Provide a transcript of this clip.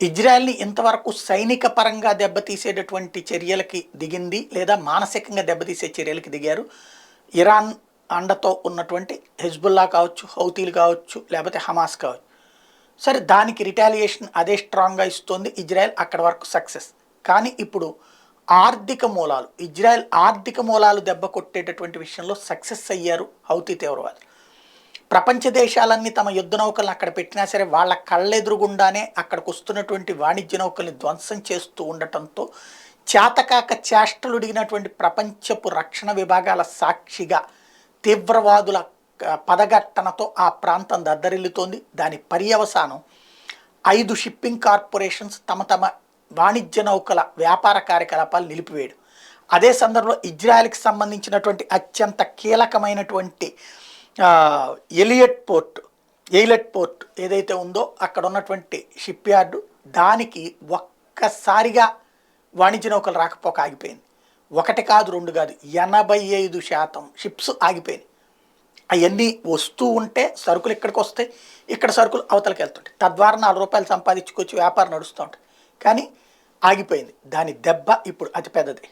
ఇజ్రాయెల్ని ఇంతవరకు సైనిక పరంగా దెబ్బతీసేటటువంటి చర్యలకి దిగింది, లేదా మానసికంగా దెబ్బతీసే చర్యలకి దిగారు. ఇరాన్ అండతో ఉన్నటువంటి హెజ్బుల్లా కావచ్చు, హౌతీలు కావచ్చు, లేకపోతే హమాస్ కావచ్చు. సరే, దానికి రిటాలియేషన్ అదే స్ట్రాంగ్గా ఇస్తుంది ఇజ్రాయెల్, అక్కడ వరకు సక్సెస్. కానీ ఇప్పుడు ఆర్థిక మూలాలు, ఇజ్రాయెల్ ఆర్థిక మూలాలు దెబ్బ కొట్టేటటువంటి విషయంలో సక్సెస్ అయ్యారు హౌతీ తీవ్రవాదులు. ప్రపంచ దేశాలన్నీ తమ యుద్ధ నౌకలను అక్కడ పెట్టినా సరే వాళ్ళ కళ్ళెదురుగుండానే అక్కడికి వస్తున్నటువంటి వాణిజ్య నౌకల్ని ధ్వంసం చేస్తూ ఉండటంతో చేతకాక చేష్టలుడిగినటువంటి ప్రపంచపు రక్షణ విభాగాల సాక్షిగా తీవ్రవాదుల పదగట్టనతో ఆ ప్రాంతం దద్దరిల్లుతోంది. దాని పర్యవసానం 5 షిప్పింగ్ కార్పొరేషన్స్ తమ తమ వాణిజ్య నౌకల వ్యాపార కార్యకలాపాలు నిలిపివేయడం. అదే సందర్భంలో ఇజ్రాయెల్కి సంబంధించినటువంటి అత్యంత కీలకమైనటువంటి ఎయిలెట్ పోర్ట్ ఏదైతే ఉందో అక్కడ ఉన్నటువంటి షిప్ యార్డు, దానికి ఒక్కసారిగా వాణిజ్య నౌకలు రాకపోక ఆగిపోయింది. 1 కాదు 2 కాదు 85% షిప్స్ ఆగిపోయినాయి. అవన్నీ వస్తూ ఉంటే సరుకులు ఇక్కడికి వస్తాయి, ఇక్కడ సరుకులు అవతలకి వెళ్తుంటాయి. తద్వారా ₹4 సంపాదించుకొచ్చి వ్యాపారం నడుస్తూ ఉంటుంది. కానీ ఆగిపోయింది. దాని దెబ్బ ఇప్పుడు అతిపెద్దది.